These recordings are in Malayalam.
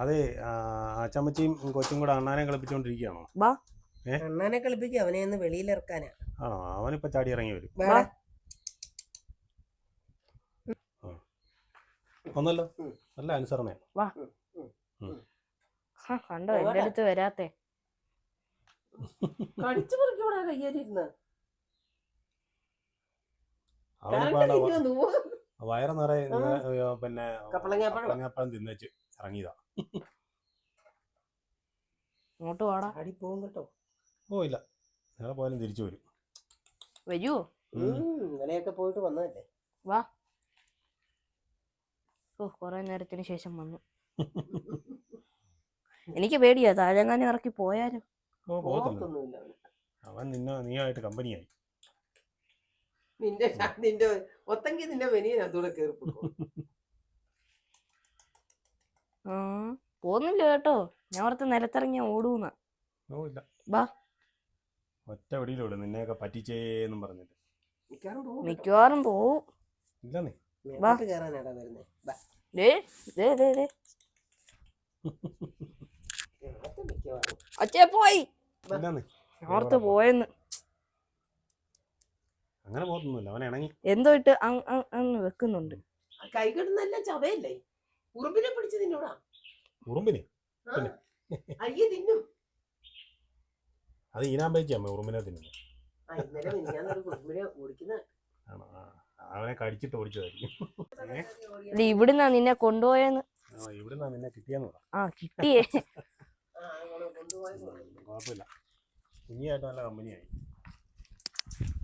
അതെ, അച്ചമ്മച്ചിയും കൊച്ചും കൂടെ അണ്ണാനെ കളിപ്പിച്ചോണ്ടിരിക്കുകയാണോ? അണ്ണാനെ കളിപ്പിക്കും, അവനെ ഒന്ന് വെളിയിലിറക്കാനാ. ആണോ? അവനിപ്പോ ചാടി ഇറങ്ങി വരും. ഒന്നല്ലോ, നല്ല അനുസരണയാണ്. കണ്ടോ എന്റെ അടുത്ത് വരാത്തെ? കടിച്ചു പറിക്കൂടാ കയ്യേറിയിരുന്ന വയറ് നിറയെ പിന്നെ കപ്പളങ്ങാപ്പഴം തിന്നേച്ച് ഇറങ്ങിയതാ. ഇങ്ങോട്ട് വാടാ. അടി പോകും കേട്ടോ. ഓ ഇല്ല, നേരെ പോയാലും തിരിച്ചു വരും. വരൂ. ഇന്നലെയൊക്കെ പോയിട്ട് വന്നതല്ലേ. വാ. ഓ, കൊറേ നേരത്തിന് ശേഷം വന്നു. എനിക്ക് പേടിയാ, താഴെങ്ങാനും ഇറക്കി പോയാലും. ഓ പോകത്തൊന്നുമില്ല, അവൻ നീയായിട്ട് കമ്പനിയായി. നിന്റെ ഒത്തങ്കി നിന്റെ വെനിയനകത്തൂടെ കേറി പോന്നില്ല കേട്ടോ. ഞാൻ ഓർത്ത് നിലത്തിറങ്ങിയ ഓടൂന്ന. ഓ ഇല്ല, ബാ. ഒറ്റ വെടിയിലൂടെ നിന്നെയൊക്കെ പറ്റിച്ചേന്നും പറഞ്ഞിട്ട് മിക്കവാറും പോവും. ഇല്ലെന്നേ. അച്ഛേ പോയി. ഓർത്ത് പോയെന്ന്. അങ്ങനെ പോകത്തൊന്നുമില്ല, അവൻ ഇണങ്ങി എന്തോ ഇട്ട് അങ്ങ് വെക്കുന്നുണ്ട്. കൈ കിടന്നെല്ലാം ചവയല്ലേ. ഉറുമ്പിനെ പിടിച്ച് തിന്നൂടാ. ഉറുമ്പിനെ അയ്യ തിന്നും. അത് ഈനാമ്പേച്ചി അമ്മ ഉറുമ്പിനെ തിന്നുന്നു. അവനെ കടിച്ചിട്ട് ഓടിച്ചതായിരിക്കും. ഇവിടുന്നാ നിന്നെ കൊണ്ടുപോയെന്ന്. ഇവിടുന്നാ നിന്നെ കിട്ടിയെന്ന് പറ. ആ കിട്ടിയേ. കുഴപ്പമില്ല, കുഞ്ഞിയായിട്ട് നല്ല കമ്പനിയായി.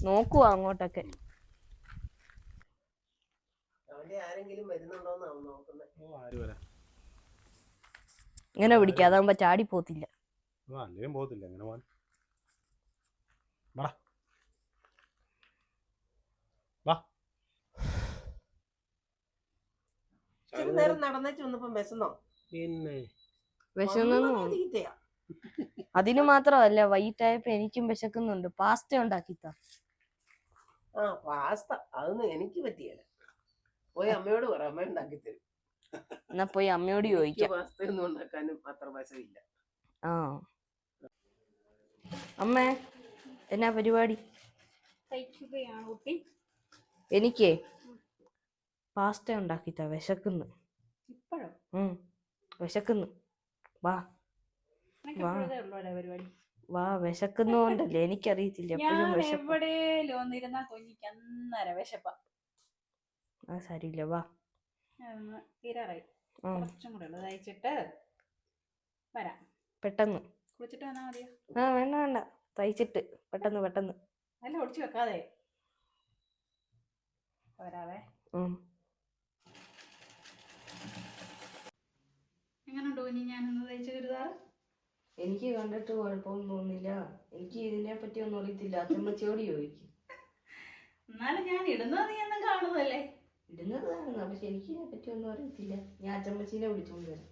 നോക്കുവാ അങ്ങോട്ടൊക്കെ. ഇങ്ങനെ പിടിക്കാം, അതാകുമ്പോ ചാടി പോത്തില്ല. പോകത്തില്ല. ഇങ്ങനെ പോവാൻ നേരം നടന്നേച്ച് വന്നപ്പോ വിശന്നോ? പിന്നെ വിശന്നു. അതിന് മാത്രമല്ല, വൈകിട്ടായപ്പോ എനിക്കും വിശക്കുന്നുണ്ട്. പാസ്ത ഉണ്ടാക്കിത്താ. പാസ്ത അതൊന്നും എനിക്ക് പറ്റിയല്ല. പോയി അമ്മയോട് പറ, അമ്മ ഉണ്ടാക്കി തരും. എന്നാ പോയി അമ്മയോട് ചോദിക്കാം. പാസ്ത ഒന്നും ഉണ്ടാക്കാനും അത്ര വശമില്ല. അമ്മേ, എന്നാ പരിപാടി? എനിക്കേ പാസ്ത ഉണ്ടാക്കിത്താ, വിശക്കുന്നു. വിശക്കുന്നു. വാ വാ, വിശക്കുന്നോണ്ടല്ലേ, എനിക്കറിയത്തില്ല. സാരില്ല, വാ. പെട്ടെന്ന്. വേണ്ട വേണ്ട, തയ്ച്ചിട്ട് പെട്ടെന്ന് പെട്ടെന്ന്. എനിക്ക് കണ്ടിട്ട് കുഴപ്പമൊന്നും തോന്നില്ല. എനിക്ക് ഇതിനെ പറ്റി ഒന്നും അറിയത്തില്ല. അച്ഛമ്മച്ചിയോട് ചോദിക്കും. എന്നാലും ഞാൻ ഇടുന്നത് നീ ഒന്നും കാണുന്നല്ലേ? ഇടുന്നത് കാണുന്ന, പക്ഷെ എനിക്ക് ഇതിനെ പറ്റി ഒന്നും അറിയത്തില്ല. ഞാൻ അച്ഛമ്മച്ചീനെ വിളിച്ചോണ്ട് വരാം.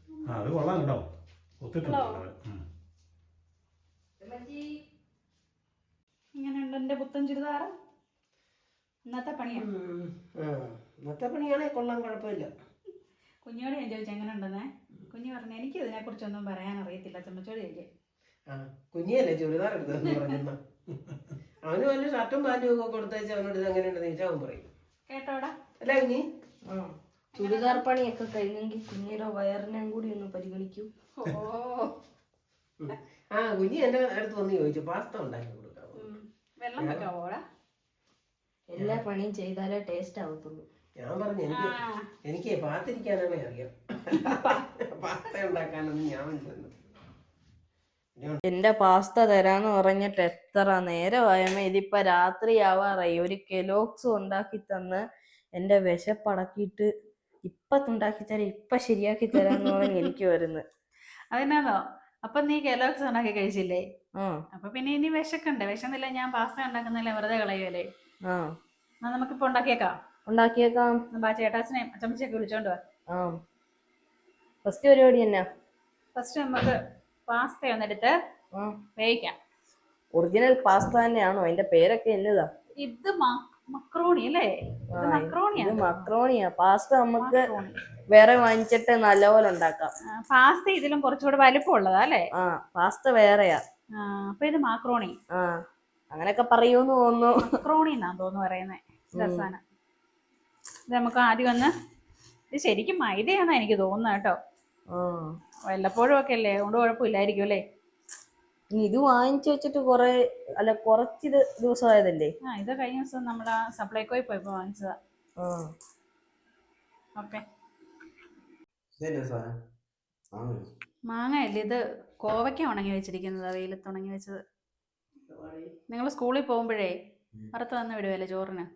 ഇങ്ങനെയുണ്ട് എന്റെ പുത്തൻ ചുരിദാറ്. ഇന്നത്തെ പണിയാണ്. ഇന്നത്തെ പണിയാണെ കൊള്ളാൻ, കുഴപ്പമില്ല. കുഞ്ഞോട് ഞാൻ ചോദിച്ചു എങ്ങനെ ഉണ്ടെന്നേ. കുഞ്ഞു പറഞ്ഞു എനിക്ക് ഇതിനെ കുറിച്ചൊന്നും പറയാൻ അറിയത്തില്ല, ചമ്മച്ചോട് ചോദിച്ചേ. കുഞ്ഞിയല്ലേ ചുരിദാർ എടുത്തതെന്ന് പറഞ്ഞു. അവന് വല്ല ഷർട്ടും പാൻറ്റും ഒക്കെ കൊടുത്തേച്ച് അവനോട് ഇത് എങ്ങനെയുണ്ടെന്ന് ചോദിച്ചാൽ അവൻ പറയും. കേട്ടോടാ അല്ല കുഞ്ഞി? ചുരിദാർ പണിയൊക്കെ കഴിഞ്ഞെങ്കിൽ കുഞ്ഞിയുടെ വയറിനെയും കൂടി ഒന്ന് പരിഗണിക്കൂ. കുഞ്ഞി എന്റെ അടുത്ത് വന്ന് ചോദിച്ചു പാസ്ത ഉണ്ടാക്കി കൊടുക്കാമോ. വെള്ളം വെക്കാവോടാ? എല്ലാ പണിയും ചെയ്താലേ ടേസ്റ്റ് ആവത്തുള്ളൂ. ഞാൻ പറഞ്ഞു എനിക്ക് പാത്തിരിക്കാനാണേ അറിയാം, പാസ്ത ഉണ്ടാക്കാനൊന്നും ഞാൻ മനസ്സിലാക്കുന്നു. എന്റെ പാസ്ത തരാന്ന് പറഞ്ഞിട്ട് എത്ര നേരമായമ്മ, ഇതിപ്പോ രാത്രിയാവാറായി. ഒരു കെലോക്സ് ഉണ്ടാക്കി തന്ന് എന്റെ വിശപ്പടക്കിയിട്ട് ഇപ്പൊ ഉണ്ടാക്കി തരാം, ഇപ്പൊ ശരിയാക്കി തരാന്ന് പറഞ്ഞ് എനിക്ക് വരുന്നത്. അതിനാണോ? അപ്പൊ നീ കെലോക്സ് ഉണ്ടാക്കി കഴിച്ചില്ലേ? അപ്പൊ പിന്നെ ഇനി വിശക്കണ്ടേ? വിശന്നില്ല ഞാൻ പാസ്ത ഉണ്ടാക്കുന്നില്ല, വെറുതെ കളയുമല്ലേ. എന്നാ നമുക്കിപ്പൊ ഉണ്ടാക്കിയേക്കാം. ചേട്ടാച്ചനെ അച്ചമ്മച്ചൊക്കെ വിളിച്ചോണ്ട് വാ. ഫസ്റ്റ് പരിപാടി എന്നാ? ഫസ്റ്റ് നമുക്ക് പാസ്ത ഒന്നെടുത്ത് വേവിക്കാം. ഒറിജിനൽ പാസ്ത തന്നെയാണോ? അതിന്റെ പേരൊക്കെ എന്നതാ? ഇത് മക്രോണി അല്ലേ? ഇത് ഇത് മക്രോണിയാണ്. മക്രോണിയാ. പാസ്ത നമുക്ക് മക്രോണി. വേറെ വാങ്ങിച്ചിട്ട് നല്ലപോലെ ഉണ്ടാക്കാം. പാസ്ത ഇതിലും കുറച്ചുകൂടെ വലിപ്പമുള്ളതാ അല്ലേ? ആ, പാസ്ത വേറെയാ. അപ്പൊ ഇത് മാക്രോണി. ആ, അങ്ങനെയൊക്കെ പറയൂന്ന് തോന്നുന്നു. മക്രോണി എന്നാ തോന്നുന്നു പറയുന്നേ. രസാണ്. ഇത് നമുക്ക് ആദ്യം ഒന്ന്, ഇത് ശരിക്കും മൈദയാന്നാ എനിക്ക് തോന്നുന്നത് കേട്ടോ. വല്ലപ്പോഴും ഒക്കെ അല്ലേ, അതുകൊണ്ട് കുഴപ്പമില്ലായിരിക്കും അല്ലേ? ഇത് വാങ്ങിച്ചു വെച്ചിട്ട് കുറച്ച് ദിവസമായതല്ലേ? ഇത് കഴിഞ്ഞ ദിവസം നമ്മൾ ആ സപ്ലൈകോയിൽ പോയപ്പോ വാങ്ങിച്ചതാ. ഓക്കെ. മാങ്ങയല്ലേ ഇത്? കോവയ്ക്ക ഉണങ്ങി വെച്ചിരിക്കുന്നത്, വെയിലത്ത് ഉണങ്ങി വെച്ചത്. നിങ്ങൾ സ്കൂളിൽ പോകുമ്പോഴേ വറുത്ത് തന്നു വിടുവല്ലേ ചോറിന്?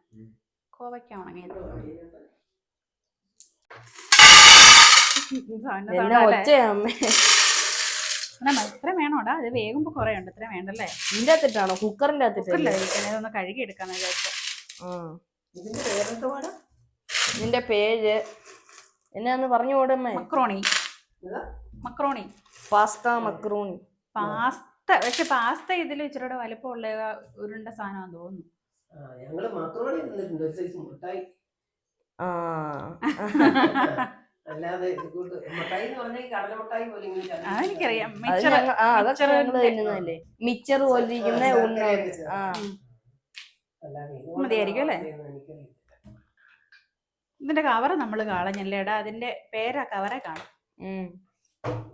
കോവയ്ക്ക ഉണങ്ങിയത്. ഇത്ര വേണോടാ? അത് വേകുമ്പോ കുറെ ഉണ്ട്, ഇത്ര വേണ്ടല്ലേ? ഇതിന്റെ അകത്തിട്ടാണോ? കുക്കറിന്റെ അകത്തിട്ടല്ലേ? ഒന്ന് കഴുകി എടുക്കാന്ന് വിചാരിച്ചു. ഇതിന്റെ പേര് എന്നാന്ന് പറഞ്ഞു കൂടമ്മേ? Macaroni. Macaroni, pasta macaroni. Pasta. പക്ഷെ പാസ്ത ഇതിൽ ഇച്ചിരി വലിപ്പമുള്ള ഉരുണ്ട സാധനമാണെന്ന് തോന്നുന്നു. ഞങ്ങള് മക്രോണി തിന്നിട്ടുണ്ട്, ഒരു സൈസ് മുട്ടായി. അല്ലാതെ മുട്ടായി എന്ന് പറഞ്ഞാൽ കടല മുട്ടായി പോലെ. അതെനിക്കറിയാം. മിച്ചർ പോലെ ഇരിക്കുന്ന മതിയായിരിക്കും അല്ലേ? ഇതിന്റെ കവറ് നമ്മൾ കളഞ്ഞല്ലേടാ? അതിന്റെ പേരാ കവറെ കാണും.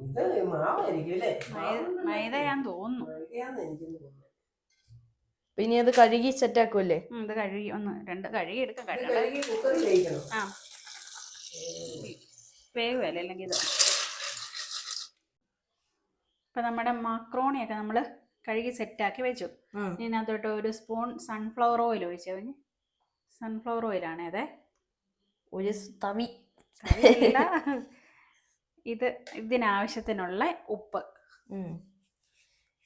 ഇത് മാവായിരിക്കും അല്ലേ? മൈദയാന്ന് തോന്നുന്നു. പിന്നെ അത് കഴുകി സെറ്റ് ആക്കുമല്ലേ? ഇത് കഴുകി ഒന്ന് രണ്ട് കഴുകി എടുക്കാം. വേഗമല്ലേ അല്ലെങ്കിൽ ഇത്. ഇപ്പൊ നമ്മുടെ മക്രോണിയൊക്കെ നമ്മള് കഴുകി സെറ്റാക്കി വെച്ചു. ഇതിനകത്തോട്ട് ഒരു സ്പൂൺ സൺഫ്ലവർ ഓയിൽ ഒഴിച്ചു. സൺഫ്ലവർ ഓയിലാണേ. അതെ, ഒരു തവി. ഇത് ഇതിനാവശ്യത്തിനുള്ള ഉപ്പ്.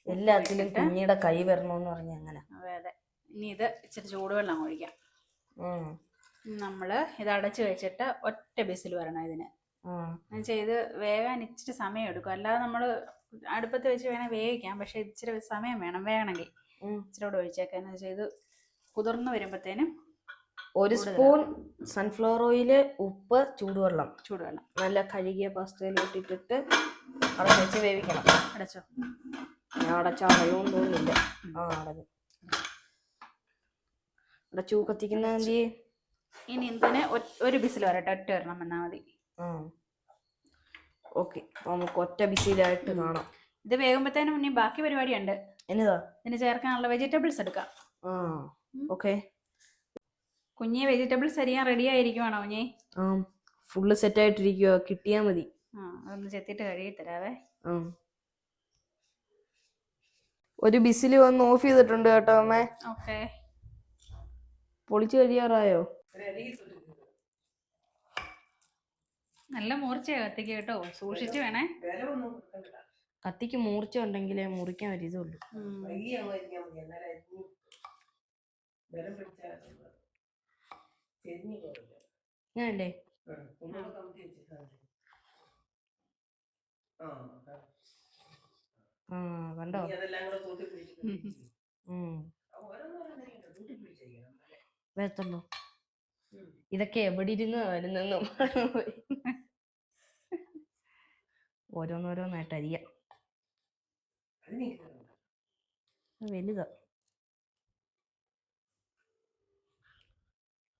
എല്ലാത്തിലും കുഞ്ഞിയുടെ കൈ വരണമെന്ന് പറഞ്ഞ അങ്ങനെ. അതെ അതെ. ഇനി ഇത് ഇച്ചിരി ചൂടുവെള്ളം ഒഴിക്കാം. നമ്മള് ഇത് അടച്ചു വെച്ചിട്ട് ഒറ്റ ബിസിൽ വരണം ഇതിന്. ഇത് വേകാൻ ഇച്ചിരി സമയം എടുക്കും. അല്ലാതെ നമ്മള് അടുപ്പത്ത് വെച്ച് വേണേൽ വേവിക്കാം, പക്ഷെ ഇച്ചിരി സമയം വേണം വേണമെങ്കിൽ. ഇച്ചിരി കൂടെ ഒഴിച്ചേക്കാൻ. ഇത് കുതിർന്ന് വരുമ്പോഴത്തേനും ഒരു സ്പൂൺ സൺഫ്ലവർ ഓയില്, ഉപ്പ്, ചൂടുവെള്ളം നല്ല കഴുകിയ പാസ്തയിലോട്ട് ഇട്ടിട്ട് അവിടെ വെച്ച് വേവിക്കണം. അടച്ചോ? ഞാൻ അടച്ചാ അടയോന്ന് തോന്നുന്നില്ല. അടഞ്ഞു. അടച്ചു കത്തിക്കുന്ന. ഇനി ഇതിന് ഒരു ബിസിൽ വരട്ടെ, ഒറ്റ ഒരെണ്ണം വന്നാൽ മതി. ഓക്കെ, നമുക്ക് ഒറ്റ ബിസിലായിട്ട് കാണാം. ഇത് വേകുമ്പോഴത്തേനും ഇനി ബാക്കി പരിപാടിയുണ്ട്. എന്നതാ? ഇതിന് ചേർക്കാനുള്ള വെജിറ്റബിൾസ് എടുക്കാം. ഓക്കെ. കുഞ്ഞെ വെജിറ്റബിൾസ് അരിയാൻ റെഡി ആയിരിക്കുവാണോ കുഞ്ഞെ? ഫുള്ള് സെറ്റ് ആയിട്ടിരിക്കുക, കിട്ടിയാ മതി. അതൊന്ന് ചെത്തിട്ട് കഴുകി തരാവേ. ഒരു ബിസില് വന്ന് ഓഫ് ചെയ്തിട്ടുണ്ട് കേട്ടോ അമ്മേ. ഓക്കെ. പൊളിച്ചു കഴിയാറായോ? നല്ല മൂർച്ചയാ കത്തിക്ക് കേട്ടോ, സൂക്ഷിച്ചു വേണേ. കത്തിക്ക് മൂർച്ച ഉണ്ടെങ്കിലേ മുറിക്കാൻ ഒരു ഇതുള്ളൂ. ഞാനല്ലേ കണ്ടോ? വരത്തുള്ളൂ. ഇതൊക്കെ എവിടെ ഇരുന്ന് വരുന്നെന്നും ഓരോന്നോരോന്നായിട്ട് അരിയാം. വലുതാ.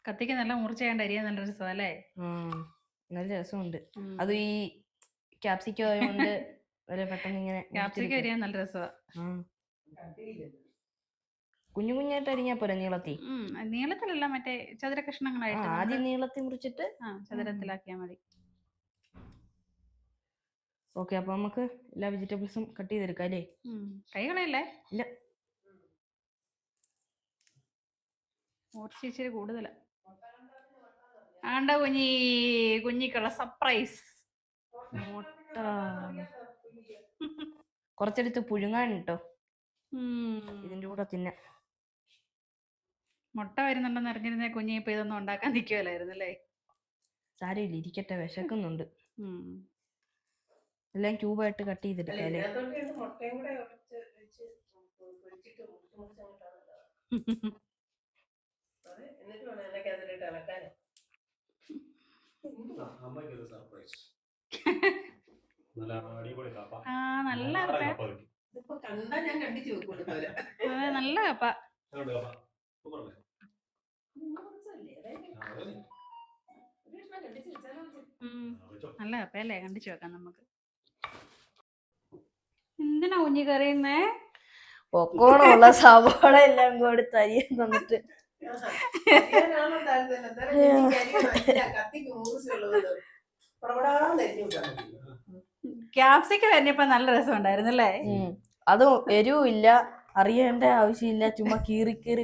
കത്തിക്ക് നല്ല മൂർച്ചയാണ്ട് അരിയാൻ നല്ല രസം അല്ലേ? നല്ല രസമുണ്ട്. അത് ഈ ക്യാപ്സിക്കം ആയതുകൊണ്ട് പെട്ടെന്ന് ഇങ്ങനെ ക്യാപ്സിക്കം അരിയാൻ നല്ല രസമാ. കുഞ്ഞു കുഞ്ഞായിട്ട് അരിഞ്ഞാ പോരാ? നീളത്തിലല്ല, മറ്റേ ചതുര കഷ്ണങ്ങളായിട്ട്. ആദ്യം നീളത്തിൽ മുറിച്ചിട്ട് ചതുരത്തിലാക്കിയാൽ മതി. ഓക്കെ, അപ്പൊ നമുക്ക് എല്ലാ വെജിറ്റബിൾസും കട്ട് ചെയ്തെടുക്കാം അല്ലേ? കൈകളല്ലേ? ഇല്ല, മൂർച്ച ഇച്ചിരി കൂടുതലാ. ആണ്ട കുഞ്ഞിക്കുള്ള സർപ്രൈസ് മുട്ട കുറച്ചെടുത്ത് പുഴുങ്ങാൻ കേട്ടോ, ഇതിന്റെ കൂടെ തിന്നെ. മുട്ട വരുന്നുണ്ടെന്ന് അറിഞ്ഞിരുന്നേ കുഞ്ഞി ഇപ്പൊ ഇതൊന്നും ഉണ്ടാക്കാൻ നിൽക്കുമല്ലായിരുന്നു അല്ലേ? സാരമില്ല, ഇരിക്കട്ടെ, വിശക്കുന്നുണ്ട്. എല്ലാം ക്യൂബായിട്ട് കട്ട് ചെയ്തെടുക്കാം അല്ലേ? അമ്മയ്ക്ക് സർപ്രൈസ്. നല്ല അടിപൊളി കപ്പ. ആ നല്ല നാടൻ കപ്പ. കപ്പ കിട്ടി. ഇതിപ്പോ കണ്ടാ ഞാൻ കണ്ടിച്ചു കൊടുത്തവരെ. അതെ നല്ല കപ്പ. എങ്ങനെയുണ്ട് കപ്പ? സൂപ്പറല്ലേ? നല്ല കപ്പയല്ലേ, കണ്ടിച്ചു വെക്കാം നമുക്ക്. എന്തിനാ കുഞ്ഞി കറിയുന്നേ? പൊക്കോണമുള്ള സവാള എല്ലാം കൂടി തരിയാൻ തന്നിട്ട് ക്യാപ്സിക്കം വരുന്നപ്പോ നല്ല രസം ഉണ്ടായിരുന്നല്ലേ? അതും എരിവില്ല, അറിയേണ്ട ആവശ്യമില്ല, ചുമ്മാ കീറി കീറി.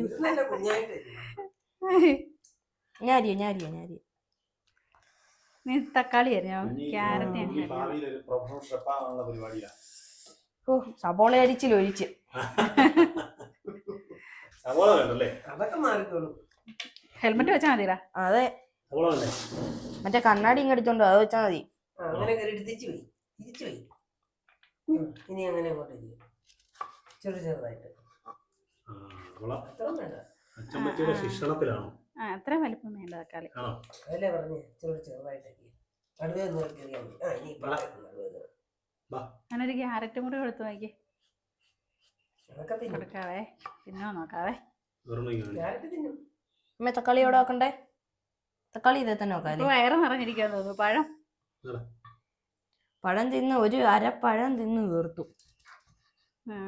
ഞാരിയോ നീ തക്കാളി അരിഞ്ഞോ? ക്യാരറ്റ് ഓ സബോള അരിച്ചിലൊഴിച്ച് സവാള വേണ്ടല്ലേ? അതൊക്കെ മാറിക്കോളൂ. ഹെൽമെറ്റ് വെച്ചാ മതിടാ. അതെ, സവാള വേണ്ടേ? മറ്റേ കണ്ണാടി ഇങ്ങെടുത്തോണ്ടോ, അത് വെച്ചാ മതി. അങ്ങനെ കയറിയിട്ട് തിരിച്ചു പോയി. ഇനി അങ്ങനെ അങ്ങോട്ട് ചെറുതായിട്ട് അത്ര വേണ്ട. അച്ചമ്മച്ചിയുടെ ശിക്ഷണത്തിലാണോ? അത്രയും വലിപ്പം വേണ്ട തക്കാളി. അതല്ലേ പറഞ്ഞേ, ചെറുതായിട്ടൊക്കെ കടുവ കയറിയാൽ മതി. ഇനി ഞാനൊരു ക്യാരറ്റും കൂടി കൊടുത്തു നോക്കി. അതൊക്കെ തിന്നും. കൊടുക്കാവേ, തിന്നോ നോക്കാവേ. ക്യാരറ്റ് തിന്നും. അമ്മ തക്കാളി എവിടെ വെക്കണ്ടേ? തക്കാളി ഇതേ തന്നെ വെക്കാല്ലേ? വയറ് നിറഞ്ഞിരിക്കാൻ തോന്നുന്നു. പഴം തിന്ന് ഒരു അരപ്പഴം തിന്ന് തീർത്തു.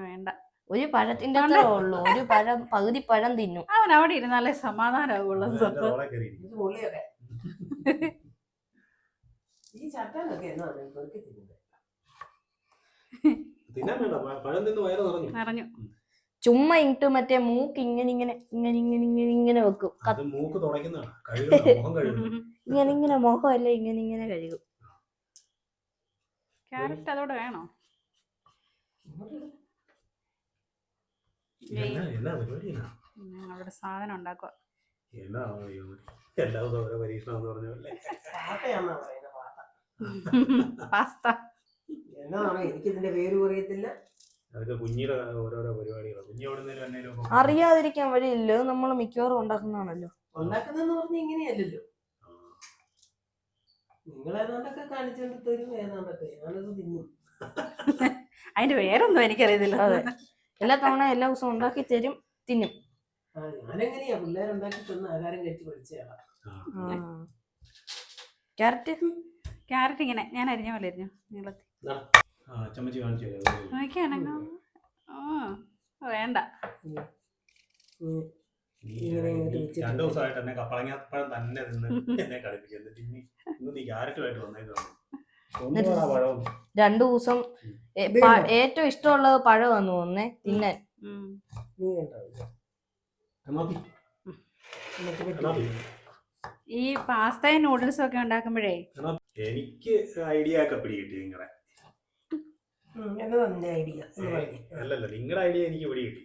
വേണ്ട, ഒരു പഴത്തിന്റെ അത്രേ ഉള്ളൂ. ഒരു പഴം, പകുതി പഴം തിന്നു. അവൻ അവിടെ ഇരുന്നാലേ സമാധാനമാകുള്ളൂ. ഈ ചട്ടനൊക്കെ എന്നാണ് പെറുക്കി തിന്നുന്നത്. തിന്നാൻ വേണ്ട, പഴം തിന്ന് വയറ് നിറഞ്ഞു. ചുമ്മാ ഇട്ട് മറ്റേ മൂക്ക് ഇങ്ങനെ വെക്കും. മൂക്ക് തുടയ്ക്കുന്നതാണ്. ഇങ്ങനെ മുഖമല്ല ഇങ്ങനെ കഴുകും. ക്യാരറ്റ് അതോടെ വേണോ? അവിടെ സാധനം ഉണ്ടാക്കുക. പാസ്ത എന്നാണ് എനിക്ക് ഇതിന്റെ പേര് അറിയത്തില്ല. അതൊക്കെ കുഞ്ഞിയുടെ ഓരോരോ പരിപാടികളാണ്. അറിയാതിരിക്കാൻ വഴിയില്ല, നമ്മൾ മിക്കവാറും ഉണ്ടാക്കുന്നതാണല്ലോ. ഉണ്ടാക്കുന്നെന്ന് പറഞ്ഞ ഇങ്ങനെയല്ലല്ലോ. നിങ്ങളേതാണ്ടൊക്കെ കാണിച്ചോണ്ട് തരും, ഏതാണ്ടൊക്കെ ഞാനത് തിന്നും. അതിന്റെ പേരൊന്നും എനിക്കറിയത്തില്ല. അതെ, എല്ലാ തവണ എല്ലാ ദിവസവും ഉണ്ടാക്കി തരും, തിന്നും. ഞാനെങ്ങനെയാ പിള്ളേരുണ്ടാക്കി തന്ന ആഹാരം കഴിച്ച് പഠിച്ചയാളാ. ക്യാരറ്റ് ഇങ്ങനെ ഞാൻ അരിഞ്ഞ പോലെ അരിഞ്ഞു നീളത്തിൽ. വേണ്ട, 2 ദിവസമായിട്ട് എന്നെ കപ്പളങ്ങാപ്പഴം തന്നെ എന്നെ കളിപ്പിച്ചത്. നീ ക്യാരറ്റുമായിട്ട് വന്നേക്കാണ്. 2 ദിവസം ഏറ്റവും ഇഷ്ടമുള്ളത് പഴം വന്നു തോന്നേ തിന്നാൻ. ഈ പാസ്തയും നൂഡിൽസും ഒക്കെ ഉണ്ടാക്കുമ്പോഴേ എനിക്ക് ഐഡിയ ഒക്കെ പിടികിട്ടി. നിങ്ങളുടെ അല്ലല്ല, നിങ്ങളുടെ ഐഡിയ എനിക്ക് പിടികിട്ടി.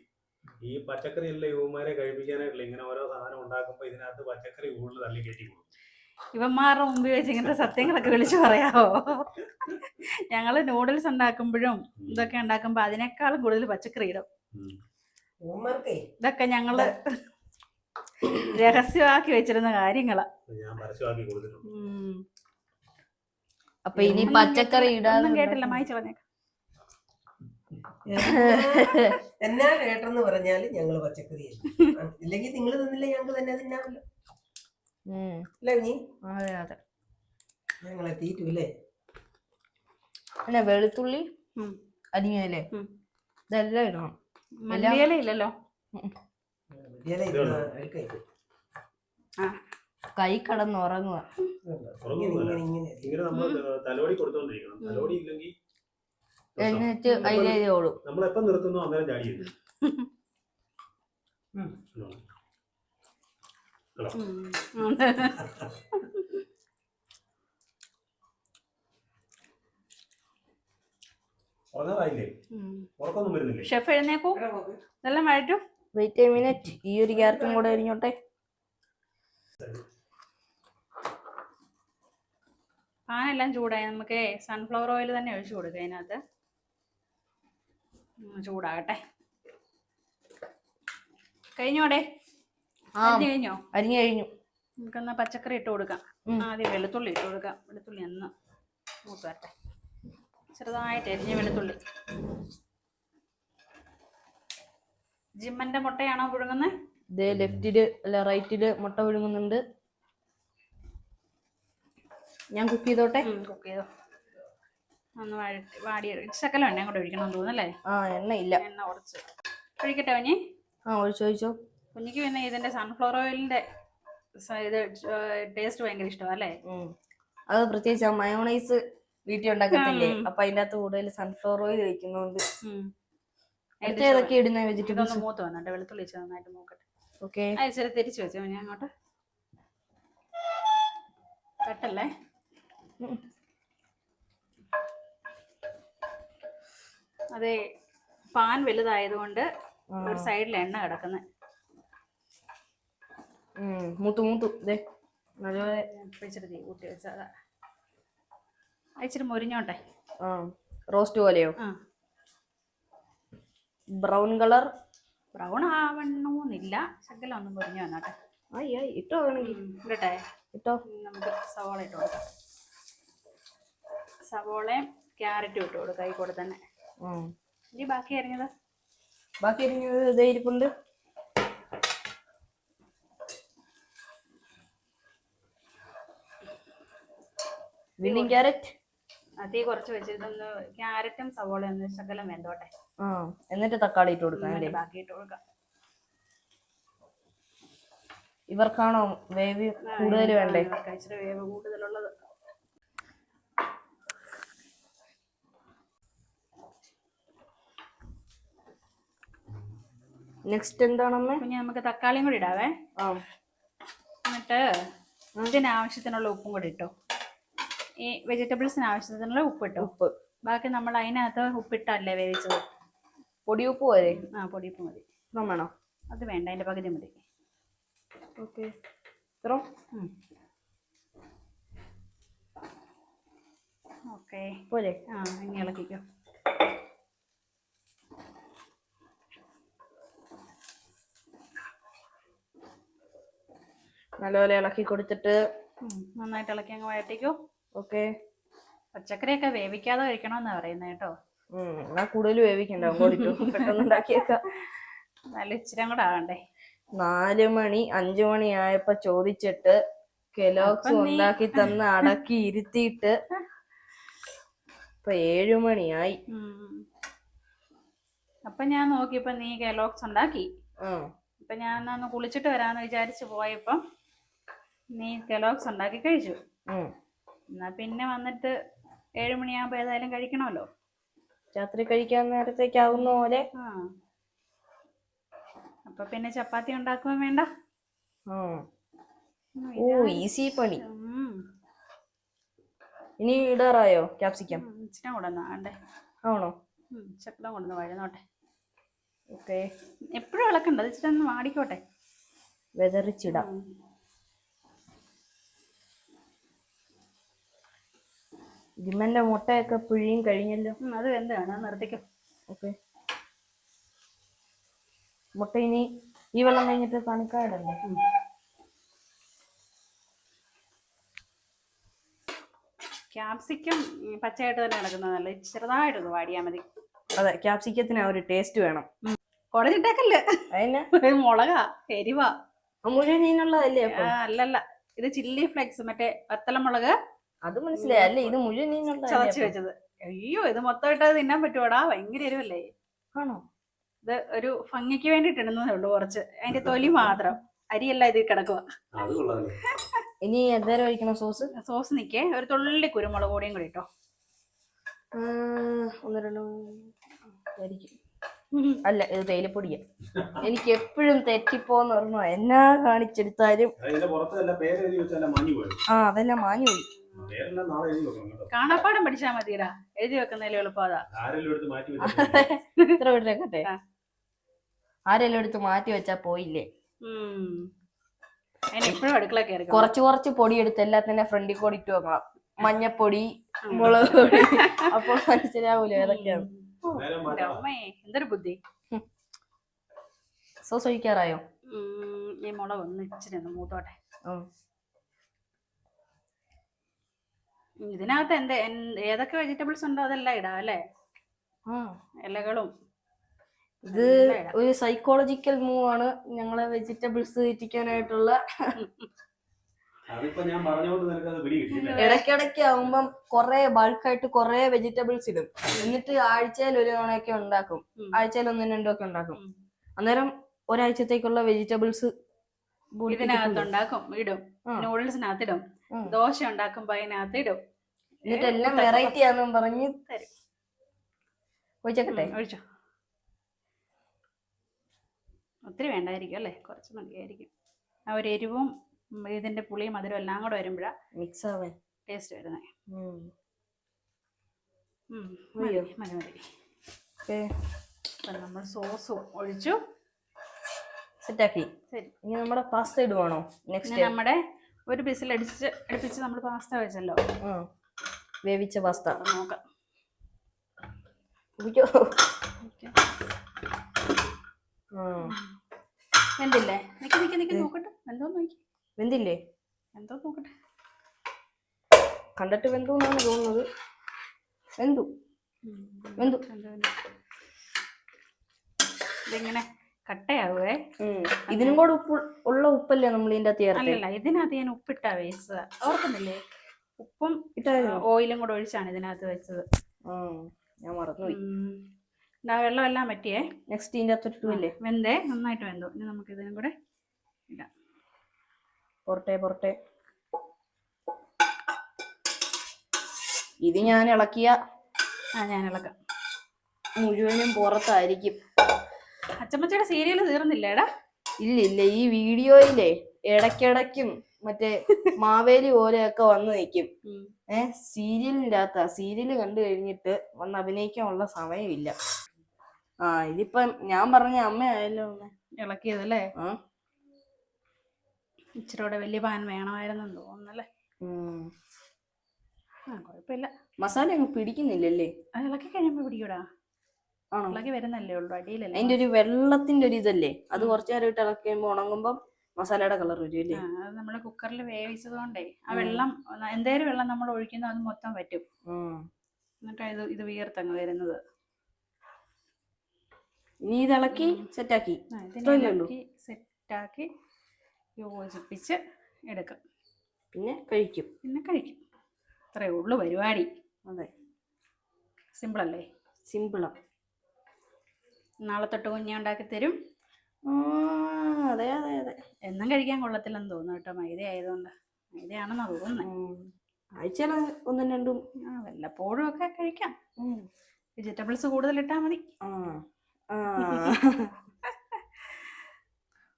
ഈ പച്ചക്കറി എല്ലാം യുവമാരെ കഴിപ്പിക്കാനായിട്ടില്ല, ഇങ്ങനെ ഓരോ സാധനം ഉണ്ടാക്കുമ്പോ ഇതിനകത്ത് പച്ചക്കറി കൂടുതൽ തള്ളി കയറ്റി കൊടുക്കും. ഇവന്മാരുടെ മുമ്പിൽ വെച്ച് ഇങ്ങനത്തെ സത്യങ്ങളൊക്കെ വിളിച്ചു പറയാവോ? ഞങ്ങള് നൂഡിൽസ് ഉണ്ടാക്കുമ്പോഴും ഇതൊക്കെ ഉണ്ടാക്കുമ്പോ അതിനേക്കാളും കൂടുതൽ പച്ചക്കറി ഇടും. ഇതൊക്കെ ഞങ്ങള് രഹസ്യമാക്കി വെച്ചിരുന്ന കാര്യങ്ങളാ. ഞാൻ പരസ്യമാക്കി കൊടുത്തിട്ടുണ്ട്. അപ്പൊ ഇനി പച്ചക്കറി ഇടാന്നും കേട്ടില്ല, മായിച്ചു പറഞ്ഞേക്കാം. എന്നാ കേട്ടെന്ന് പറഞ്ഞാല് ഞങ്ങള് പച്ചക്കറി ഇല്ലെങ്കിൽ നിങ്ങൾ തിന്നില്ല, ഞങ്ങൾക്ക് തന്നെ തിന്നാമല്ലോ. അതെ അതെ, ഞങ്ങളെ തീറ്റൂല്ലേ. പിന്നെ വെളുത്തുള്ളി അരിഞ്ഞല്ലേ, ഇതെല്ലാം ഇടണം. മല്ലിയില ഇല്ലല്ലോ. കൈ കടന്നുറങ്ങുക. തലോടി കൊടുത്തോണ്ടിരിക്കണം. തലോടി ഇല്ലെങ്കിൽ എന്നിട്ട് അതിലോടും. നമ്മളെപ്പം നിർത്തുന്നു അന്നേരം ചാടി. ഷെഫ് എഴുന്നേക്കൂ, ഇതെല്ലാം വഴറ്റും. വെയിറ്റ് എ മിനിറ്റ്, ഈ ഒരു ക്യാരറ്റും കൂടെ അരിഞ്ഞോട്ടെ. പാനെല്ലാം ചൂടായി, നമുക്ക് സൺഫ്ലവർ ഓയിൽ തന്നെ ഒഴിച്ചു കൊടുക്കുക. അതിനകത്ത് ചൂടാകട്ടെ. കഴിഞ്ഞോടെ? കഴിഞ്ഞോ? അരിഞ്ഞു കഴിഞ്ഞു. നമുക്കെന്നാ പച്ചക്കറി ഇട്ട് കൊടുക്കാം. ആദ്യം വെളുത്തുള്ളി ഇട്ട് കൊടുക്കാം. വെളുത്തുള്ളി ഒന്ന് മൂത്ത് വരട്ടെ. ചെറുതായിട്ട് എരിഞ്ഞ വെളുത്തുള്ളി. ജിമ്മന്റെ മുട്ടയാണോ പുഴുങ്ങുന്നത്? ഇതേ ലെഫ്റ്റില് അല്ല റൈറ്റില് മുട്ട പുഴുങ്ങുന്നുണ്ട്. ഞാൻ കുക്ക് ചെയ്തോട്ടെ? കുക്ക് ചെയ്തോ. ഒന്ന് വാടിയെടുക്കും. ശകലം എണ്ണ കൂടെ ഒഴിക്കണം തോന്നുന്നല്ലേ? എണ്ണ ഇല്ല. എണ്ണ കുറച്ച് ഒഴിക്കട്ടെ കുഞ്ഞി? ഒഴിച്ചോ. കുഞ്ഞിക്ക് പിന്നെ ഇതിന്റെ സൺഫ്ലവർ ഓയിലിന്റെ ഇത് ടേസ്റ്റ് ഭയങ്കര ഇഷ്ടമാണ് അല്ലേ? അത് പ്രത്യേകിച്ച് ആ മയോണൈസ് വീട്ടിൽ ഉണ്ടാക്കത്തില്ലേ, അപ്പൊ അതിന്റെ അകത്ത് കൂടുതൽ സൺഫ്ലവർ ഓയിൽ കഴിക്കുന്നുണ്ട്. ഏതൊക്കെ ഇടുന്ന വെജിറ്റബിൾസ്? മൂത്ത് വന്നിട്ട് വെളുത്തുള്ളി നന്നായിട്ട് മൂക്കട്ടെ. ഓക്കെ. ചെറിയ തിരിച്ചു വെച്ചോ ഞാൻ അങ്ങോട്ട്. കട്ടല്ലേ? അതെ, പാൻ വലുതായതുകൊണ്ട് ഒരു സൈഡിൽ എണ്ണ കിടക്കുന്നത്. മൂത്തു നല്ലപോലെ ഇച്ചിരി തീ കൂട്ടി വെച്ചാ ഇച്ചിരി മൊരിഞ്ഞോട്ടെ. റോസ്റ്റ് പോലെയോ? Brown colour. ബ്രൗൺ ആവണമെന്നില്ല, ശകലം ഒന്ന് മൊരിഞ്ഞു വന്നോട്ടെ. ഇട്ടോ വേണമെങ്കിൽ ഇടട്ടെ? ഇട്ടോ. നമുക്ക് സവോള ഇട്ട് കൊടുക്കാം. സവോളയും ക്യാരറ്റും ഇട്ട് കൊടുക്കാം ഈ കൂടെ തന്നെ. ഇനി ബാക്കി അരിഞ്ഞത് ഇതേ ഇരിപ്പുണ്ട്. വീണ്ടും ക്യാരറ്റ്. തീ കുറച്ച് വെച്ചിട്ടൊന്ന് ക്യാരറ്റും സവോളയും ഒന്ന് ശകലം വെന്തോട്ടെ. എന്നിട്ട് തക്കാളി ഇട്ട് കൊടുക്കാം. ബാക്കി ഇട്ട് കൊടുക്കാം. ഇവർക്കാണോ വേവ് കൂടുതൽ വേണ്ടേ? ഇച്ചിരി വേവ് കൂടുതലുള്ളത്. നെക്സ്റ്റ് എന്താണെന്ന് പിന്നെ നമുക്ക് തക്കാളിയും കൂടി ഇടാവേ. എന്നിട്ട് ഇതിനാവശ്യത്തിനുള്ള ഉപ്പും കൂടി ഇട്ടോ. ഈ വെജിറ്റബിൾസിന് ആവശ്യത്തിനുള്ള ഉപ്പ്. ബാക്കി നമ്മൾ അതിനകത്ത് ഉപ്പിട്ടല്ലേ വേവിച്ചത്. പൊടിയുപ്പ് പോലെ? പൊടിയുപ്പ് മതി. വേണോ? അത് വേണ്ട, അതിന്റെ പകുതി മതി. ഓക്കെ. ഓക്കെ പോലെ. ഇനി ഇളക്കിക്കോ. നല്ലപോലെ ഇളക്കി കൊടുത്തിട്ട് നന്നായിട്ട് ഇളക്കി അങ്ങ് വഴറ്റിക്കോ. ഓക്കെ. പച്ചക്കറിയൊക്കെ വേവിക്കാതെ കഴിക്കണമെന്നാ പറയുന്നത് കേട്ടോ. കൂടുതൽ വേവിക്കണ്ട, പെട്ടെന്ന് ഉണ്ടാക്കിയേക്കാം. നല്ല ഇച്ചിരി കൂടെ ആകണ്ടേ. 4 മണി 5 മണി ആയപ്പോ ചോദിച്ചിട്ട് കെലോക്സ് ഉണ്ടാക്കി തന്ന് അടക്കി ഇരുത്തിയിട്ട് ഇപ്പൊ 7 മണിയായി. അപ്പൊ ഞാൻ നോക്കിയപ്പോ നീ കെലോക്സ് ഉണ്ടാക്കി. ഇപ്പൊ ഞാൻ ഒന്ന് കുളിച്ചിട്ട് വരാന്ന് വിചാരിച്ചു പോയപ്പോ നീ കെലോക്സ് ഉണ്ടാക്കി കഴിച്ചു. എന്നാ പിന്നെ വന്നിട്ട് 7 മണിയാകുമ്പോ ഏതായാലും കഴിക്കണമല്ലോ. രാത്രി കഴിക്കാൻ നേരത്തേക്കാവുന്ന പോലെ. അപ്പൊ പിന്നെ ചപ്പാത്തി ഉണ്ടാക്കുവാൻ വേണ്ട. ഈസി പണി. ഇനി ഇടാറായോ ക്യാപ്സിക്കം? ഇച്ചിരി കൂടെ ആണ്ടേ. ആണോ? ചക്കടം കൊണ്ടൊന്ന് വഴന്നോട്ടെ. ഓക്കെ. എപ്പോഴും ഇളക്കണ്ട, ഇച്ചിരി ഒന്ന് വാടിക്കോട്ടെ. വെതറിച്ചിടാം. ജിമ്മന്റെ മുട്ടയൊക്കെ പുഴിയും കഴിഞ്ഞല്ലോ. അത് എന്താണ് നിർത്തിക്കോ. ഓക്കെ. മുട്ട ഇനി ഈ വെള്ളം കഴിഞ്ഞിട്ട് തണുക്കാടല്ലേ? ക്യാപ്സിക്കം പച്ചയായിട്ട് തന്നെ കിടക്കുന്നതല്ല, ചെറുതായിട്ടൊന്ന് വാടിയാൽ മതി. അതെ, ക്യാപ്സിക്കത്തിന് ഒരു ടേസ്റ്റ് വേണം. കുടഞ്ഞിട്ടേക്കല്ലേ, അതിന് മുളകാ, എരിവാ. മുഴുവൻ നീനുള്ളതല്ലേ? അല്ലല്ല, ഇത് ചില്ലി ഫ്ലെക്സ്, മറ്റേ വത്തലമുളക്. അത് മനസ്സിലായി. അല്ലേ, ഇത് മുഴുവൻ നീനുള്ള ചതച്ച് വെച്ചത്. അയ്യോ, ഇത് മൊത്തമായിട്ട് തിന്നാൻ പറ്റുവാടാ, ഭയങ്കര എരിവല്ലേ. ആണോ? ഇത് ഒരു ഭംഗിക്ക് വേണ്ടിട്ട് ഇടുന്നതേ ഉള്ളൂ, കുറച്ച്. അതിന്റെ തൊലി മാത്രം, അരിയല്ല ഇത് കിടക്കുക. ഇനി എന്തേരം ഒഴിക്കണം? സോസ് നിക്കേ, ഒരു തുള്ളി കുരുമുളക് പൊടിയും കൂടി ഇട്ടോ. 1 2 അല്ല, ഇത് തേയിലപ്പൊടിയാ. എനിക്ക് എപ്പോഴും തെറ്റിപ്പോന്ന് പറഞ്ഞോ, എന്നാ കാണിച്ചെടുത്താലും അതെല്ലാം മാഞ്ഞു പോയി. കാണാപ്പാടം പഠിച്ചാ മതിയടാ, എഴുതി വെക്കുന്നതിൽ എളുപ്പതാ. ഇത്ര വിട്ടേക്കട്ടെ. ആരെല്ലാം എടുത്ത് മാറ്റി വെച്ചാ പോയില്ലേ? എപ്പോഴും അടുക്കള കയറി കുറച്ച് പൊടി എടുത്ത് എല്ലാത്തിന്റെ ഫ്രണ്ടിൽ കൂടി ഇട്ട് വെക്കണം. മഞ്ഞപ്പൊടി, മുളക് പൊടി. അപ്പോൾ മനസ്സിലാവൂലോ ഏതൊക്കെയാണ്. എന്തൊരു ബുദ്ധി. സോസ് ഒഴിക്കാറായോ? ഈ മുളക് ഒന്ന് ഇച്ചിരി ഒന്ന് മൂത്തോട്ടെ. ഇതിനകത്ത് ഏതൊക്കെ വെജിറ്റബിൾസ് ഉണ്ടോ അതെല്ലാം ഇടാം അല്ലേ? ആ ഇലകളും ഇത് ഒരു സൈക്കോളജിക്കൽ മൂവ് ആണ് ഞങ്ങളെ വെജിറ്റബിൾസ് തീറ്റിക്കാനായിട്ടുള്ള. അതിപ്പോ ഞാൻ പറഞ്ഞോണ്ട് നിനക്ക് അത് പിടി കിട്ടില്ല. ഇടയ്ക്കിടയ്ക്ക് ആവുമ്പം കുറെ ബൾക്കായിട്ട് കുറെ വെജിറ്റബിൾസ് ഇടും. എന്നിട്ട് ആഴ്ചയിൽ ഒരു തവണയൊക്കെ ഉണ്ടാക്കും, ആഴ്ചയിൽ 1-2 ഒക്കെ ഉണ്ടാക്കും. അന്നേരം ഒരാഴ്ചത്തേക്കുള്ള വെജിറ്റബിൾസ് ഇതിനകത്ത് ഉണ്ടാക്കും, ഇടും. നൂഡിൽസിനകത്ത് ഇടും, ദോശ ഉണ്ടാക്കുമ്പോ അതിനകത്ത് ഇടും. എന്നിട്ട് എല്ലാം വെറൈറ്റി ആണെന്നും പറഞ്ഞ് തരും. ഒഴിച്ചേക്കട്ടെ? ഒഴിച്ചോ. ഒത്തിരി വേണ്ടായിരിക്കും അല്ലേ, കുറച്ച് മതിയായിരിക്കും. ആ ഒരു എരിവും ഇതിന്റെ പുളിയും മധുരം എല്ലാം കൂടെ വരുമ്പോഴാ മിക്സ് ആവാൻ ടേസ്റ്റ് വരുന്നത്. മതി മതി. നമ്മൾ സോസും ഒഴിച്ചു സെറ്റാക്കി. ശരി, ഇനി നമ്മുടെ പാസ്ത ഇടുവാണോ? നെക്സ്റ്റ് നമ്മുടെ ഒരു ബിസിൽ അടുപ്പിച്ച് നമ്മൾ പാസ്ത വെച്ചല്ലോ, വേവിച്ച പാസ്ത നോക്കാം. വെന്തില്ലേ? നിക്ക് നോക്കട്ടെ, എന്തോ നോക്കി. വെന്തില്ലേ? എന്തോ നോക്കട്ടെ. കണ്ടിട്ട് വെന്തു എന്നാണ് തോന്നുന്നത്. വെന്തു. ഇതിങ്ങനെ കട്ടയാവുവേ. ഇതിനും കൂടെ ഉള്ള ഉപ്പല്ലേ നമ്മൾ ഇതിന്റെ അകത്ത് ചേർത്തേ? അല്ലല്ല, ഇതിനകത്ത് ഞാൻ ഉപ്പിട്ടാ വേവിച്ചത്, ഓർക്കുന്നില്ലേ? ഉപ്പും ഓയിലും കൂടെ ഒഴിച്ചാണ് ഇതിനകത്ത് വെച്ചത്. ഞാൻ മറന്നുപോയി. വെള്ളം എല്ലാം പറ്റിയേ. നെക്സ്റ്റ് ഇതിന്റെ അകത്തോട്ടില്ലേ? വെന്തേ, നന്നായിട്ട് വെന്തു. ഇനി നമുക്ക് ഇതിനും കൂടെ ഇടാം. പുറട്ടെ. ഇത് ഞാൻ ഇളക്കിയ ഞാൻ ഇളക്കാം. മുഴുവനും പുറത്തായിരിക്കും. അച്ചമ്മച്ചയുടെ സീരിയൽ തീർന്നില്ലേടാ? ഇല്ല, ഈ വീഡിയോയിലെ ഇടയ്ക്കിടയ്ക്കും മറ്റേ മാവേലി പോലെയൊക്കെ വന്ന് നിൽക്കും. സീരിയലിന്റെ അകത്താ. സീരിയല് കണ്ടു കഴിഞ്ഞിട്ട് വന്ന് അഭിനയിക്കാനുള്ള സമയമില്ല. ഇതിപ്പം ഞാൻ പറഞ്ഞ അമ്മയായല്ലോ ഇളക്കിയതല്ലേ. ഇച്ചിരൂടെ വലിയ പാൻ വേണമായിരുന്നെന്ന് തോന്നുന്നല്ലേ. കുഴപ്പമില്ല. മസാല അങ്ങ് പിടിക്കുന്നില്ലല്ലേ? അത് ഇളക്കി കഴിയുമ്പോ പിടിക്കൂടാ. ഇളക്കി വരുന്നല്ലേ ഉള്ളു, അടിയിലല്ലേ. അതിന്റെ ഒരു വെള്ളത്തിന്റെ ഒരു ഇതല്ലേ, അത് കുറച്ചു നേരം ഇട്ട് ഇളക്കി കഴിയുമ്പോ ഉണങ്ങുമ്പോ മസാലയുടെ കളർ വരും അല്ലേ? അത് നമ്മള് കുക്കറിൽ വേവിച്ചത് കൊണ്ടേ ആ വെള്ളം, എന്തേലും വെള്ളം നമ്മൾ ഒഴിക്കുന്ന അത് മൊത്തം പറ്റും. എന്നിട്ടാ ഇത് വീർത്തങ്ങ് വരുന്നത്. ഇനി ഇത് ഇളക്കി സെറ്റാക്കി യോജിപ്പിച്ച് എടുക്കും. പിന്നെ കഴിക്കും. അത്രേ ഉള്ളു പരിപാടി. അതെ, സിമ്പിളല്ലേ? സിമ്പിളാ. നാളെ തൊട്ട് കുഞ്ഞ ഉണ്ടാക്കി തരും. അതെ. എന്നും കഴിക്കാൻ കൊള്ളത്തില്ലെന്ന് തോന്നുന്നു കേട്ടോ, മൈദ ആയതുകൊണ്ട്. മൈദയാണെന്നാ തോന്നുന്നത്. ആഴ്ചയിൽ 1-2 വല്ലപ്പോഴും ഒക്കെ കഴിക്കാം. വെജിറ്റബിൾസ് കൂടുതൽ ഇട്ടാ മതി.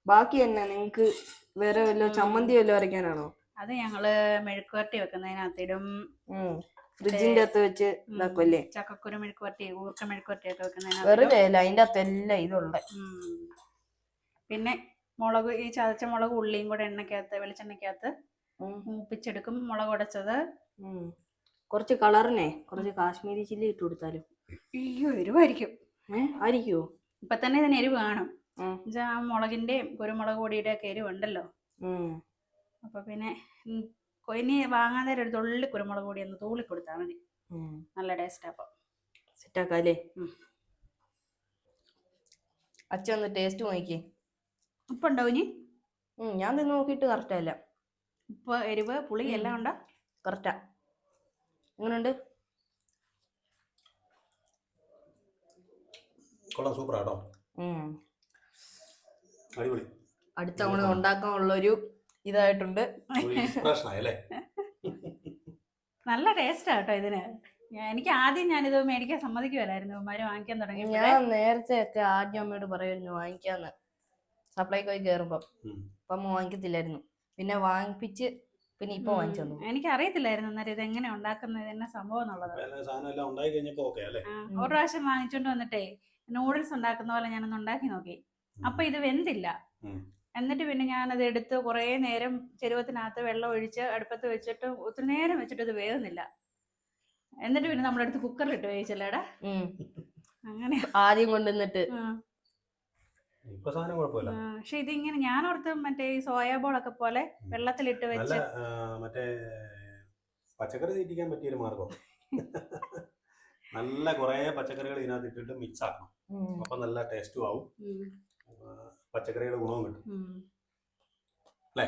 ബാക്കി തന്നെ നിങ്ങക്ക് വേറെ വല്ലോ ചമ്മന്തി വല്ലോ അരയ്ക്കാനാണോ? അത് ഞങ്ങള് മെഴുക്കുവരട്ടി വെക്കുന്നതിനകത്തിടും. ഫ്രിഡ്ജിന്റെ അകത്ത് വെച്ച് ഇതാക്കുമല്ലേ? ചക്കക്കുരു മെഴുക്കുവരട്ടി, ഊർക്ക മെഴുക്കുവരട്ടി ഒക്കെ വെക്കുന്നതിനകത്ത് വെറുതെ അല്ല, അതിന്റെ അകത്ത് എല്ലാം ഇതുണ്ട്. പിന്നെ മുളക്, ഈ ചതച്ച മുളക് ഉള്ളിയും കൂടെ വെളിച്ചെണ്ണക്കകത്ത് മൂപ്പിച്ചെടുക്കും. മുളക് ഉടച്ചത്, കുറച്ച് കളറിനെ കുറച്ച് കാശ്മീരി ചില്ലി ഇട്ട് കൊടുത്താലും എരിവായിരിക്കും. ആയിരിക്കുവോ? ഇപ്പൊ തന്നെ ഇതിന് എരിവ് കാണും. ആ മുളകിന്റെയും കുരുമുളക് പൊടിയുടെ ഒക്കെ എരിവുണ്ടല്ലോ. അപ്പൊ പിന്നെ ഇനി വാങ്ങാൻ നേരം ഒരു തുള്ളി കുരുമുളക് പൊടി ഒന്ന് തൂളി കൊടുത്താൽ മതി. നല്ല ടേസ്റ്റ്. അപ്പൊ സെറ്റാക്കാല്ലേ? അച്ഛൻ ഒന്ന് ടേസ്റ്റ് നോക്കിക്കേ. ഉപ്പ് ഉണ്ടോ ഇനി? ഞാൻ തിന്ന് നോക്കിയിട്ട് കറക്റ്റാ. അല്ല, ഉപ്പ്, എരിവ്, പുളി എല്ലാം ഉണ്ടോ? കറക്റ്റാ. എങ്ങനെയുണ്ട്? സൂപ്പർ ആട്ടോ. അടിപൊളി. അടുത്ത തവണ ഉണ്ടാക്കാനുള്ളൊരു ഇതായിട്ടുണ്ട്. നല്ല ടേസ്റ്റാ കേട്ടോ ഇതിന്. എനിക്ക് ആദ്യം ഞാനിത് മേടിക്കാൻ സമ്മതിക്കുമല്ലായിരുന്നു, ഉമ്മാര് വാങ്ങിക്കാൻ തുടങ്ങി. ഞാൻ നേരത്തെ ഒക്കെ ആദ്യം അമ്മയോട് പറയുമായിരുന്നു വാങ്ങിക്കാന്ന്, സപ്ലൈക്കോയി കയറുമ്പോ. അപ്പൊ അമ്മ വാങ്ങിക്കത്തില്ലായിരുന്നു. പിന്നെ വാങ്ങിപ്പിച്ച് പിന്നെ ഇപ്പൊ വാങ്ങിച്ചു തന്നു. എനിക്ക് അറിയത്തില്ലായിരുന്നു അന്നേരം ഇത് എങ്ങനെ ഉണ്ടാക്കുന്നത്, എന്നെ സംഭവം എന്നുള്ളത്. ഒരു പ്രാവശ്യം വാങ്ങിച്ചോണ്ട് വന്നിട്ടേ നൂഡിൽസ് ഉണ്ടാക്കുന്ന പോലെ ഞാനൊന്ന് ഉണ്ടാക്കി നോക്കി. അപ്പൊ ഇത് വെന്തില്ല. എന്നിട്ട് പിന്നെ ഞാനത് എടുത്ത് കുറേ നേരം ചെരുവത്തിനകത്ത് വെള്ളം ഒഴിച്ച് അടുപ്പത്ത് വെച്ചിട്ട് ഒത്തിരി നേരം വെച്ചിട്ട് ഇത് വേവുന്നില്ല. എന്നിട്ട് പിന്നെ നമ്മളെടുത്ത് കുക്കറിലിട്ട് വേവിച്ചല്ലേടാ. അങ്ങനെ ആദ്യം കൊണ്ടുവന്നിട്ട്. പക്ഷെ ഇതിങ്ങനെ ഞാനോർത്ത് മറ്റേ ഈ സോയാബോളൊക്കെ പോലെ വെള്ളത്തിലിട്ട് വെച്ച് പച്ചക്കറി തീറ്റിക്കാൻ പറ്റിയൊരു മാർഗം. നല്ല കുറേ പച്ചക്കറികൾ ഇതിനകത്ത് ഇട്ടിട്ട് മിക്സ് ആക്കണം. അപ്പം നല്ല ടേസ്റ്റും ആവും, പച്ചക്കറിയുടെ ഗുണവും കിട്ടും അല്ലേ?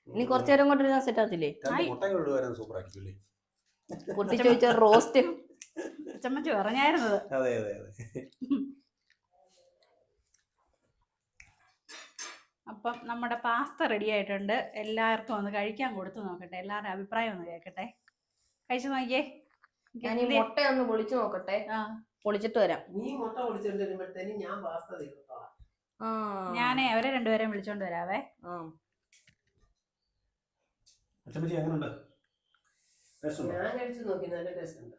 ഇനി കുറച്ചു നേരം കൊണ്ട് സെറ്റ് ആകത്തില്ലേ? മുട്ടകൾ ഇടുവാനും സൂപ്പർ ആക്കില്ലേ? കുട്ടി ചോദിച്ച റോസ്റ്റ് ചമ്മച്ചി പറഞ്ഞായിരുന്നത്. അതെ അതെ അതെ. അപ്പം നമ്മുടെ പാസ്ത റെഡി ആയിട്ടുണ്ട്. എല്ലാവർക്കും ഒന്ന് കഴിക്കാൻ കൊടുത്തു നോക്കട്ടെ, എല്ലാവരുടെ അഭിപ്രായം ഒന്ന് കേൾക്കട്ടെ. കഴിച്ചു നോക്കിയേ. ഞാൻ ഈ മുട്ട ഒന്ന് പൊളിച്ചു നോക്കട്ടെ, പൊളിച്ചിട്ട് വരാം. നീ മുട്ട പൊളിച്ചോണ്ട് വരുമ്പോഴത്തേനും ഞാൻ പാസ്ത തീർത്തോളാം. ഞാനേ അവരെ രണ്ടുപേരെയും വിളിച്ചോണ്ട് വരാവേ. എങ്ങനെയുണ്ട്? ഞാൻ കഴിച്ചു നോക്കി, നല്ല ടേസ്റ്റ് ഉണ്ട്.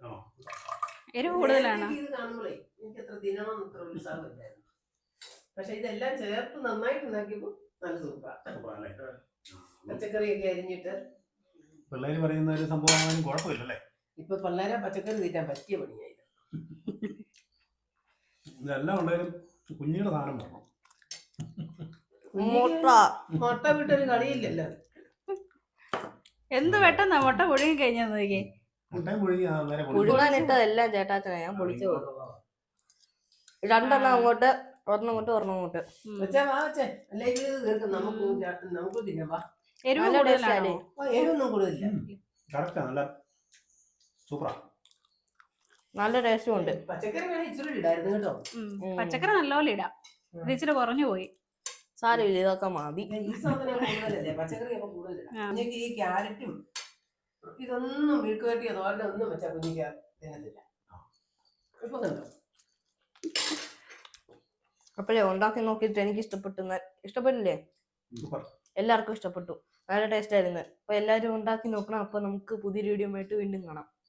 എരിവ് കൂടുതലാണ്. ഇത് കാണുമ്പോഴേ എനിക്ക് എത്ര തിന്നണം എത്ര ഉത്സാഹമില്ലായിരുന്നു. പക്ഷെ ഇതെല്ലാം ചേർത്ത് നന്നായിട്ട് ഉണ്ടാക്കിയപ്പോ നല്ല സൂപ്പറാണ്. പച്ചക്കറിയൊക്കെ അരിഞ്ഞിട്ട് പിള്ളേര് പറയുന്ന ഒരു സംഭവം കുഴപ്പമില്ലല്ലേ? ഇപ്പൊ പിള്ളേരെ പച്ചക്കറി തീറ്റാൻ പറ്റിയ പണിയായി. ഇതെല്ലാം ഉണ്ടായാലും കുഞ്ഞുങ്ങളുടെ സാധനം വേണം. മുട്ട വിട്ടൊരു കളിയില്ലല്ലോ. എന്ത് പെട്ടെന്നാ മുട്ട പുഴുങ്ങി കഴിഞ്ഞാൽ നോക്കിയേ. മുട്ടയും പുഴുങ്ങി പുഴുങ്ങാനിട്ടതെല്ലാം ചേട്ടാച്ചനെ ഞാൻ പൊളിച്ചു കൊടുക്കും. രണ്ടെണ്ണം അങ്ങോട്ട്, ഒരെണ്ണം അങ്ങോട്ട്, ഒരെണ്ണം അങ്ങോട്ട്. നമുക്ക് തിന്നാ. എരിവ് കൂടുതലാണോ? എരിവൊന്നും കൂടുതലില്ല. നല്ല സൂപ്പറാ, നല്ല ടേസ്റ്റും ഉണ്ട്. പച്ചക്കറി വേണേ ഇച്ചിരി ഇടായിരുന്നു കേട്ടോ. പച്ചക്കറി നല്ലപോലെ ഇടാം, ഇത് ഇച്ചിരി കുറഞ്ഞു പോയി. സാരമില്ല, ഇതൊക്കെ മതി. ഈ സാധനം കൂടുതലല്ലേ, പച്ചക്കറി ഒക്കെ കൂടുതലാണ്. കുഞ്ഞിക്ക് ഈ ക്യാരറ്റും ഇതൊന്നും വീട്ടുകെട്ടിയ തോരനെ ഒന്നും വെച്ചാൽ കുഞ്ഞിക്ക് തിന്നത്തില്ല. ഇപ്പൊ കണ്ടോ? അപ്പോഴേ ഉണ്ടാക്കി നോക്കിയിട്ട് എനിക്ക് ഇഷ്ടപ്പെട്ടില്ലേ? എല്ലാവർക്കും ഇഷ്ടപ്പെട്ടു, നല്ല ടേസ്റ്റ് ആയിരുന്നു. അപ്പൊ എല്ലാവരും ഉണ്ടാക്കി നോക്കണം. അപ്പൊ നമുക്ക് പുതിയൊരു വീഡിയോ ആയിട്ട് വീണ്ടും കാണാം.